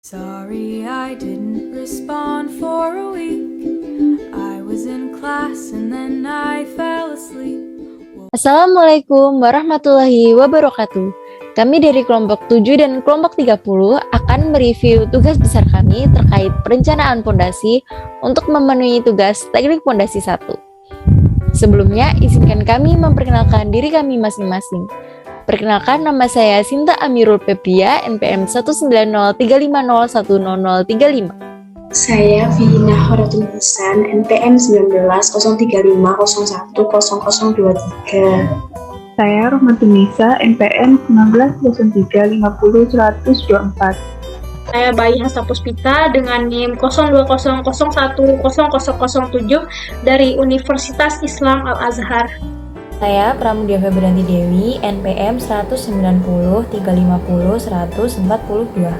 Sorry I didn't respond for a week. I was in class and then I fell asleep. Assalamualaikum warahmatullahi wabarakatuh. Kami dari kelompok 7 dan kelompok 30 akan mereview tugas besar kami terkait perencanaan pondasi untuk memenuhi tugas teknik pondasi 1. Sebelumnya, izinkan kami memperkenalkan diri kami masing-masing. Perkenalkan, nama saya Sinta Amirul Pebria, NPM 19035010035. Saya Vina Horatul Hasan, NPM 190350101023. Saya Rohmatun Nisa, NPM 1903500124. Saya Bayi Hasa Puspita dengan NIM 0200100007 dari Universitas Islam Al-Azhar. Saya Pramudia Febrianti Dewi, NPM 190350142.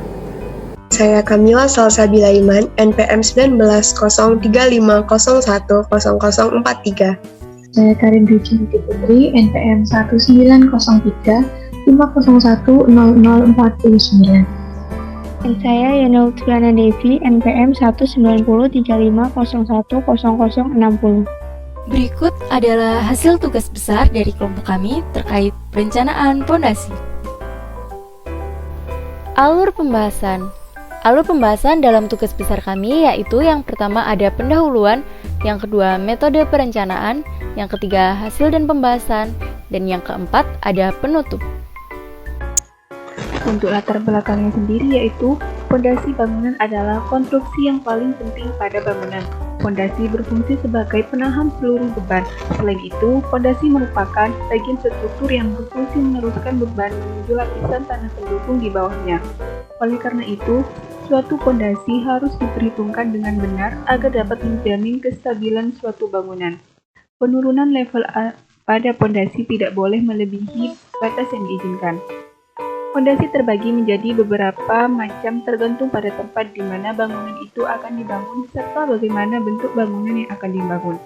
Saya Kamila Salsabila Iman, NPM 190350101043. Saya Karin Rijinti Putri, NPM 190350101049. Dan saya Yana Lutfiana Devi, NPM 19035010060. Berikut adalah hasil tugas besar dari kelompok kami terkait perencanaan pondasi. Alur pembahasan dalam tugas besar kami yaitu yang pertama ada pendahuluan, yang kedua metode perencanaan, yang ketiga hasil dan pembahasan, dan yang keempat ada penutup. Untuk latar belakangnya sendiri yaitu pondasi bangunan adalah konstruksi yang paling penting pada bangunan. Pondasi berfungsi sebagai penahan seluruh beban. Selain itu, pondasi merupakan bagian struktur yang berfungsi meneruskan beban menuju lapisan tanah pendukung di bawahnya. Oleh karena itu, suatu pondasi harus diperhitungkan dengan benar agar dapat menjamin kestabilan suatu bangunan. Penurunan level pada pondasi tidak boleh melebihi batas yang diizinkan. Pondasi terbagi menjadi beberapa macam tergantung pada tempat di mana bangunan itu akan dibangun serta bagaimana bentuk bangunan yang akan dibangun.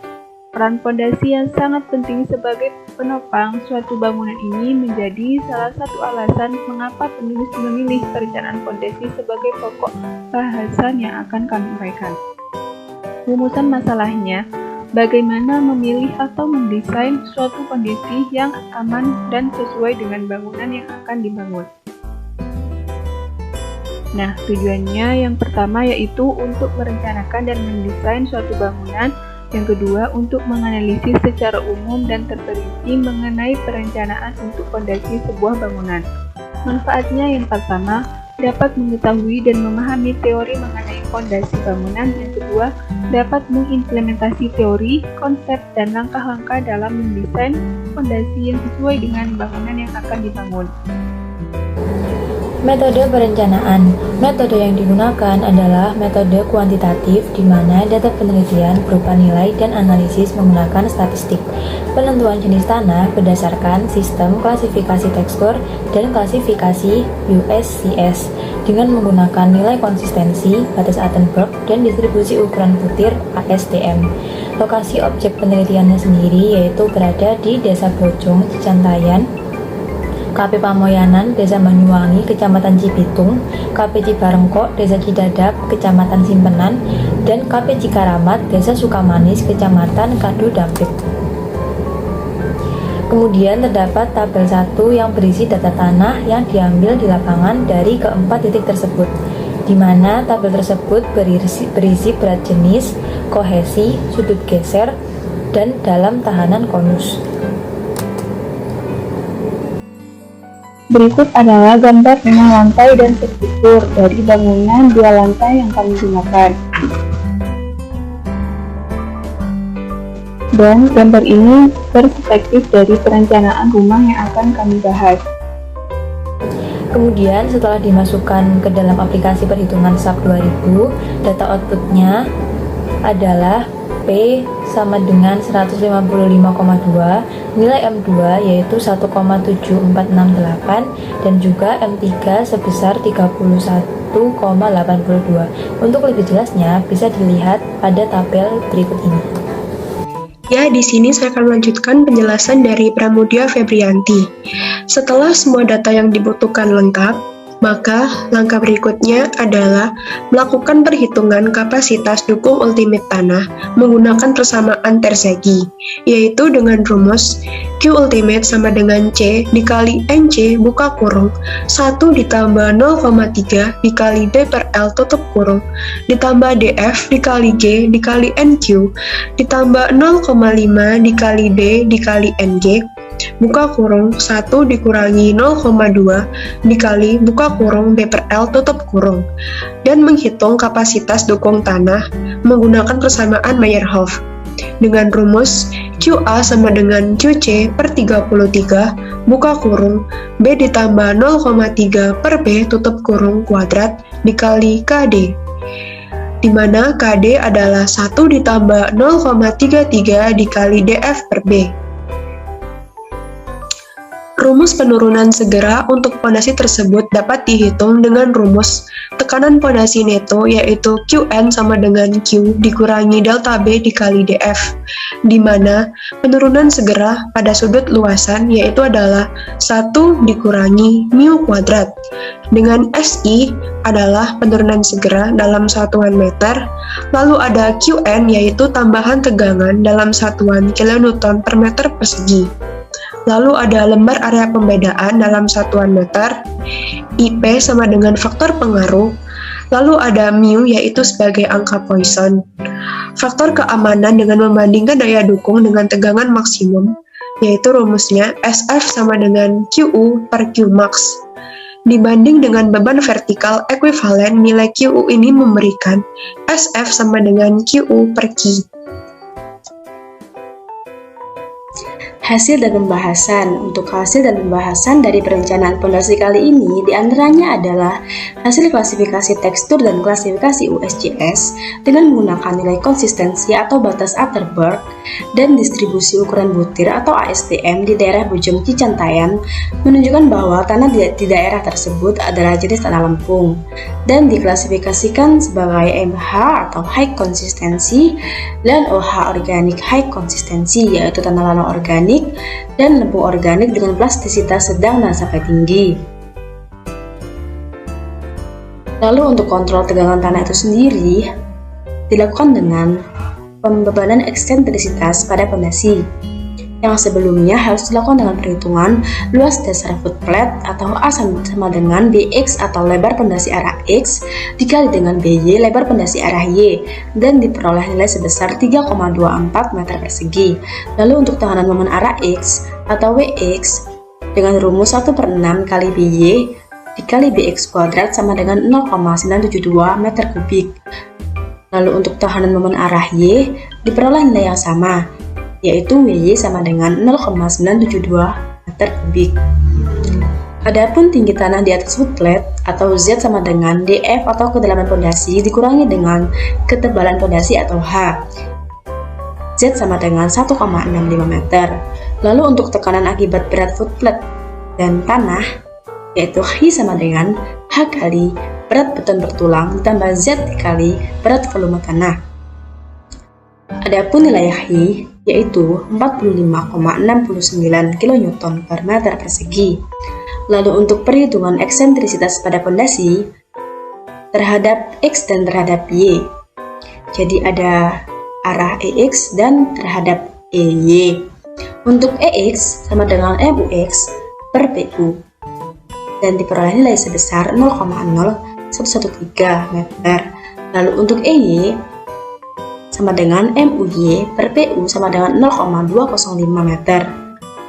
Peran pondasi yang sangat penting sebagai penopang suatu bangunan ini menjadi salah satu alasan mengapa penulis memilih perencanaan pondasi sebagai pokok bahasan yang akan kami uraikan. Rumusan masalahnya, bagaimana memilih atau mendesain suatu pondasi yang aman dan sesuai dengan bangunan yang akan dibangun. Nah, tujuannya yang pertama yaitu untuk merencanakan dan mendesain suatu bangunan, yang kedua untuk menganalisis secara umum dan terperinci mengenai perencanaan untuk pondasi sebuah bangunan. Manfaatnya yang pertama, dapat mengetahui dan memahami teori mengenai pondasi bangunan, yang kedua dapat mengimplementasi teori, konsep, dan langkah-langkah dalam mendesain pondasi yang sesuai dengan bangunan yang akan dibangun. Metode perencanaan. Metode yang digunakan adalah metode kuantitatif di mana data penelitian berupa nilai dan analisis menggunakan statistik. Penentuan jenis tanah berdasarkan sistem klasifikasi tekstur dan klasifikasi USCS dengan menggunakan nilai konsistensi, batas Attenborough, dan distribusi ukuran butir ASTM. Lokasi objek penelitiannya sendiri yaitu berada di Desa Bojong, Cicantayan, KP Pamoyanan, Desa Banyuwangi, Kecamatan Cibitung, KP Cibarengkok, Desa Cidadap, Kecamatan Simpenan, dan KP Cikaramat, Desa Sukamanis, Kecamatan Kadu Dampit. Kemudian terdapat tabel 1 yang berisi data tanah yang diambil di lapangan dari keempat titik tersebut, di mana tabel tersebut berisi berat jenis, kohesi, sudut geser, dan dalam tahanan konus. Berikut adalah gambar rumah lantai dan struktur dari bangunan 2 lantai yang kami gunakan. Dan gambar ini perspektif dari perencanaan rumah yang akan kami bahas. Kemudian setelah dimasukkan ke dalam aplikasi perhitungan SAP 2000, data outputnya adalah P sama dengan 155,2, nilai M2 yaitu 1,7468, dan juga M3 sebesar 31,82. Untuk lebih jelasnya bisa dilihat pada tabel berikut ini. Ya, di sini saya akan melanjutkan penjelasan dari Pramudia Febrianti. Setelah semua data yang dibutuhkan lengkap, Maka, langkah berikutnya adalah melakukan perhitungan kapasitas dukung ultimate tanah menggunakan persamaan Terzaghi, yaitu dengan rumus Q ultimate sama dengan C dikali NC buka kurung 1 ditambah 0,3 dikali D per L tutup kurung ditambah DF dikali G dikali NQ ditambah 0,5 dikali D dikali NG buka kurung 1 dikurangi 0,2 dikali buka kurung B per L tutup kurung dan menghitung kapasitas dukung tanah menggunakan persamaan Meyerhof dengan rumus QA sama dengan QC per 33 buka kurung B ditambah 0,3 per B tutup kurung kuadrat dikali KD, di mana KD adalah 1 ditambah 0,33 dikali DF per B. Rumus penurunan segera untuk pondasi tersebut dapat dihitung dengan rumus tekanan pondasi neto yaitu Qn sama dengan Q dikurangi delta B dikali df, di mana penurunan segera pada sudut luasan yaitu adalah 1 dikurangi mu kuadrat, dengan SI adalah penurunan segera dalam satuan meter, lalu ada Qn yaitu tambahan tegangan dalam satuan kilonewton per meter persegi. Lalu ada lembar area pembedaan dalam satuan meter, IP sama dengan faktor pengaruh, lalu ada mu yaitu sebagai angka Poisson, faktor keamanan dengan membandingkan daya dukung dengan tegangan maksimum, yaitu rumusnya SF sama dengan QU per Qmax. Dibanding dengan beban vertikal ekuivalen, nilai QU ini memberikan SF sama dengan QU per Q. Hasil dan pembahasan. Untuk hasil dan pembahasan dari perencanaan pondasi kali ini diantaranya adalah hasil klasifikasi tekstur dan klasifikasi USGS dengan menggunakan nilai konsistensi atau batas Atterberg dan distribusi ukuran butir atau ASTM di daerah Bojong Cicantayan menunjukkan bahwa tanah di daerah tersebut adalah jenis tanah lempung dan diklasifikasikan sebagai MH atau high konsistensi dan OH organik high konsistensi yaitu tanah lano organik dan lempung organik dengan plastisitas sedang dan sampai tinggi. Lalu untuk kontrol tegangan tanah itu sendiri dilakukan dengan pembebanan eksentrisitas pada pondasi yang sebelumnya harus dilakukan dengan perhitungan luas dasar footplate atau A sama dengan BX atau lebar pondasi arah X dikali dengan BY lebar pondasi arah Y dan diperoleh nilai sebesar 3,24 meter persegi. Lalu untuk tekanan momen arah X atau WX dengan rumus 1/6 kali BY dikali BX kuadrat sama dengan 0,972 meter kubik. Lalu untuk tekanan momen arah Y diperoleh nilai yang sama, yaitu WY sama dengan 0,972 meter kubik. Adapun tinggi tanah di atas footplate atau Z sama dengan DF atau kedalaman pondasi dikurangi dengan ketebalan pondasi atau H. Z sama dengan 1,65 meter. Lalu untuk tekanan akibat berat footplate dan tanah, yaitu H sama dengan H kali berat beton bertulang ditambah Z kali berat volume tanah. Adapun nilai H yaitu 45,69 kN per meter persegi. Lalu untuk perhitungan eksentrisitas pada pondasi terhadap X dan terhadap Y. Jadi ada arah EX dan terhadap EY. Untuk EX sama dengan MUX per PU dan diperoleh nilai sebesar 0,0113 meter. Lalu untuk EY sama dengan MUY per PU sama dengan 0,205 meter.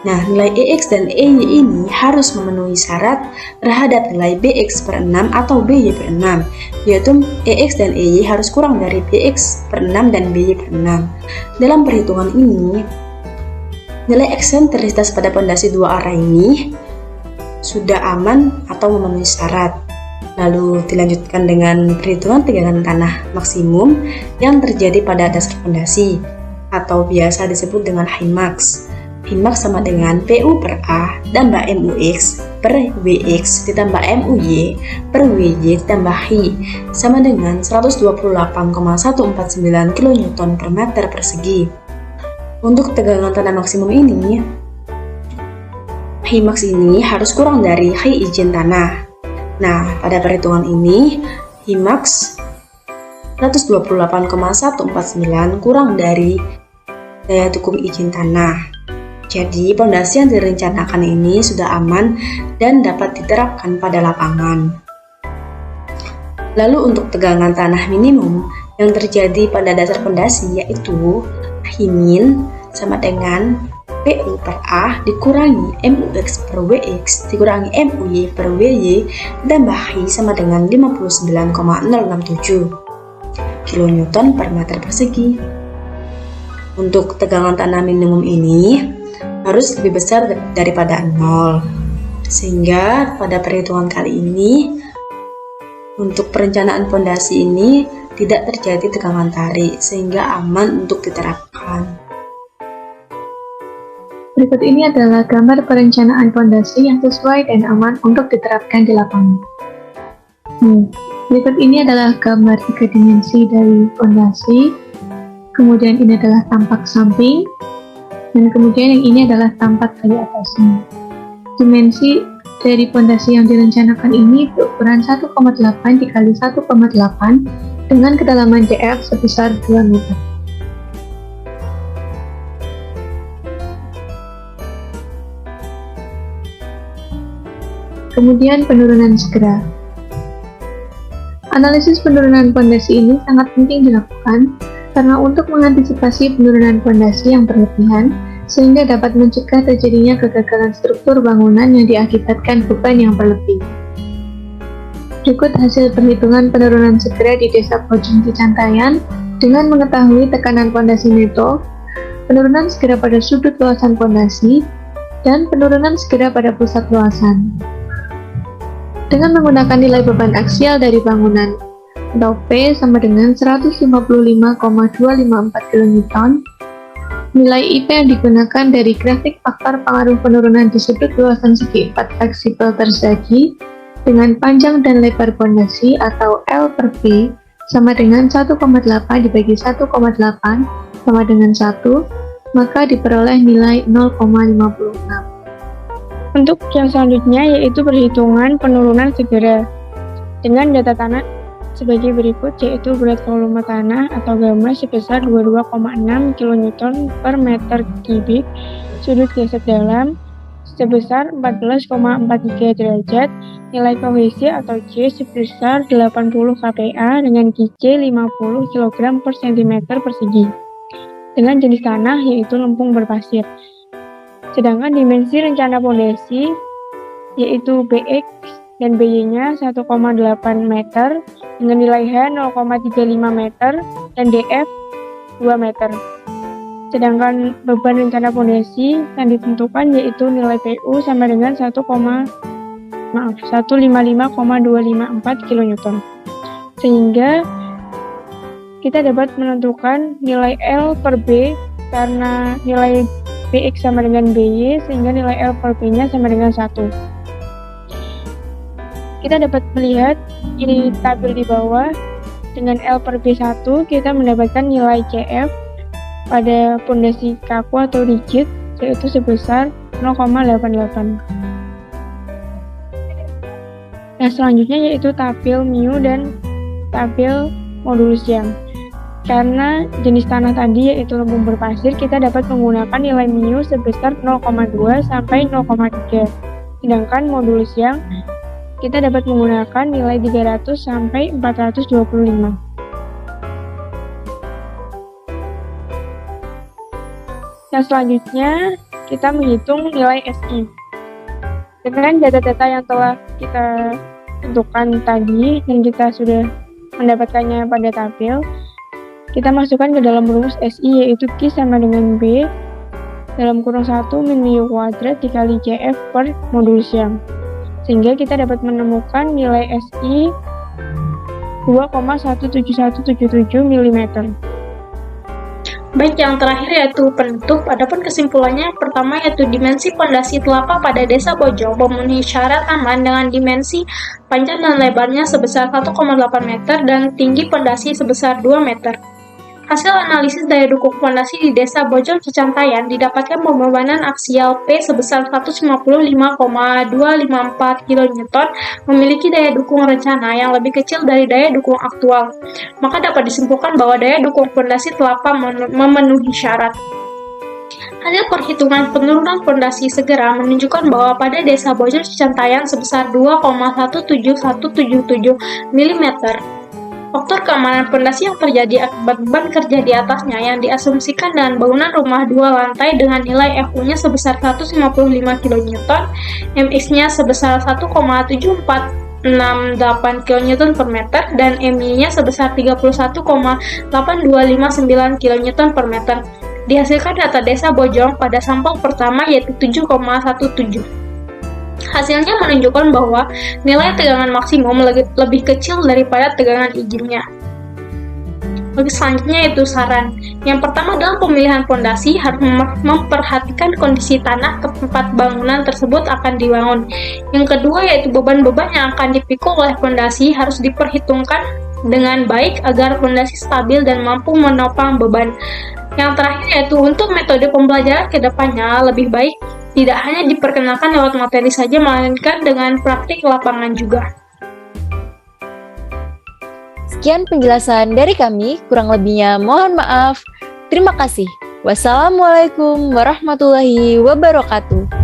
Nah, nilai EX dan EY ini harus memenuhi syarat terhadap nilai BX per 6 atau BY per 6, yaitu EX dan EY harus kurang dari BX per 6 dan BY per 6. Dalam perhitungan ini, nilai eksentrisitas pada pondasi dua arah ini sudah aman atau memenuhi syarat. Lalu dilanjutkan dengan perhitungan tegangan tanah maksimum yang terjadi pada dasar pondasi atau biasa disebut dengan Hmax. Hmax sama dengan PU per A tambah MUX per WX ditambah MUY per WY ditambah H sama dengan 128,149 kN per meter persegi. Untuk tegangan tanah maksimum ini, Hmax ini harus kurang dari H izin tanah. Nah, pada perhitungan ini, HIMAX 128,149 kurang dari daya dukung izin tanah. Jadi, pondasi yang direncanakan ini sudah aman dan dapat diterapkan pada lapangan. Lalu untuk tegangan tanah minimum yang terjadi pada dasar pondasi yaitu H- sama dengan PU per A dikurangi MUX per WX dikurangi MUY per WY ditambah I sama dengan 59,067 kN per meter persegi. Untuk tegangan tanah minimum ini harus lebih besar daripada 0. Sehingga pada perhitungan kali ini untuk perencanaan pondasi ini tidak terjadi tegangan tarik sehingga aman untuk diterapkan. Berikut ini adalah gambar perencanaan pondasi yang sesuai dan aman untuk diterapkan di lapangan. Berikut ini adalah gambar 3 dimensi dari pondasi. Kemudian ini adalah tampak samping, dan kemudian yang ini adalah tampak dari atasnya. Dimensi dari pondasi yang direncanakan ini berukuran 1,8 dikali 1,8 dengan kedalaman DF sebesar 2 meter. Kemudian penurunan segera. Analisis penurunan pondasi ini sangat penting dilakukan karena untuk mengantisipasi penurunan pondasi yang berlebihan sehingga dapat mencegah terjadinya kegagalan struktur bangunan yang diakibatkan beban yang berlebih. Berikut hasil perhitungan penurunan segera di Desa Bojong Cicantaian dengan mengetahui tekanan pondasi neto, penurunan segera pada sudut luasan pondasi, dan penurunan segera pada pusat luasan. Dengan menggunakan nilai beban aksial dari bangunan atau P sama dengan 155,254 kN, nilai IP yang digunakan dari grafik faktor pengaruh penurunan di sudut luasan segi 4 fleksibel tersegi dengan panjang dan lebar pondasi atau L per P sama dengan 1,8 dibagi 1,8 sama dengan 1, maka diperoleh nilai 0,56. Untuk yang selanjutnya yaitu perhitungan penurunan segera dengan data tanah sebagai berikut, yaitu berat volume tanah atau gamma sebesar 22,6 kN per meter kubik, sudut gesek dalam sebesar 14,43 derajat, nilai kohesi atau C sebesar 80 kPa dengan KC 50 kg per cm persegi, dengan jenis tanah yaitu lempung berpasir. Sedangkan dimensi rencana pondasi yaitu BX dan BY-nya 1,8 meter dengan nilai H 0,35 meter dan DF 2 meter. Sedangkan beban rencana pondasi yang ditentukan yaitu nilai PU sama dengan 155,254 kN. Sehingga kita dapat menentukan nilai L per B karena nilai BX sama dengan BY sehingga nilai L per B-nya sama dengan 1. Kita dapat melihat di tabel di bawah dengan L per B1 kita mendapatkan nilai CF pada pondasi kaku atau rigid yaitu sebesar 0,88. Nah, selanjutnya yaitu tabel mu dan tabel modulus jam. Karena jenis tanah tadi yaitu lempung berpasir, kita dapat menggunakan nilai mu sebesar 0,2 sampai 0,3. Sedangkan modulus jam kita dapat menggunakan nilai 300 sampai 425. Yang selanjutnya, kita menghitung nilai SI. Dengan data-data yang telah kita tentukan tadi dan kita sudah mendapatkannya pada tabel, kita masukkan ke dalam rumus SI yaitu Q sama dengan B dalam kurung 1 min mu kuadrat dikali CF per modulus jam. Sehingga kita dapat menemukan nilai SI 2,17177 mm. Baik, yang terakhir yaitu penutup. Adapun kesimpulannya, pertama yaitu dimensi pondasi telapak pada Desa Bojong memenuhi syarat aman dengan dimensi panjang dan lebarnya sebesar 1,8 meter dan tinggi pondasi sebesar 2 meter. Hasil analisis daya dukung fondasi di Desa Bojong Cicantaian didapatkan pembebanan aksial P sebesar 155,254 kN memiliki daya dukung rencana yang lebih kecil dari daya dukung aktual. Maka dapat disimpulkan bahwa daya dukung fondasi telah memenuhi syarat. Hasil perhitungan penurunan fondasi segera menunjukkan bahwa pada Desa Bojong Cicantaian sebesar 2,17177 mm. Faktor keamanan fondasi yang terjadi akibat beban kerja di atasnya yang diasumsikan dengan bangunan rumah 2 lantai dengan nilai FU-nya sebesar 155 kN, MX-nya sebesar 1,7468 kN per meter, dan MY-nya sebesar 31,8259 kN per meter. Dihasilkan data Desa Bojong pada sampel pertama yaitu 7,17. Hasilnya menunjukkan bahwa nilai tegangan maksimum lebih kecil daripada tegangan izinnya. Selanjutnya yaitu saran. Yang pertama dalam pemilihan fondasi harus memperhatikan kondisi tanah tempat bangunan tersebut akan dibangun. Yang kedua yaitu beban-beban yang akan dipikul oleh fondasi harus diperhitungkan dengan baik agar fondasi stabil dan mampu menopang beban. Yang terakhir yaitu untuk metode pembelajaran ke depannya lebih baik tidak hanya diperkenalkan lewat materi saja, melainkan dengan praktik lapangan juga. Sekian penjelasan dari kami, kurang lebihnya mohon maaf. Terima kasih. Wassalamualaikum warahmatullahi wabarakatuh.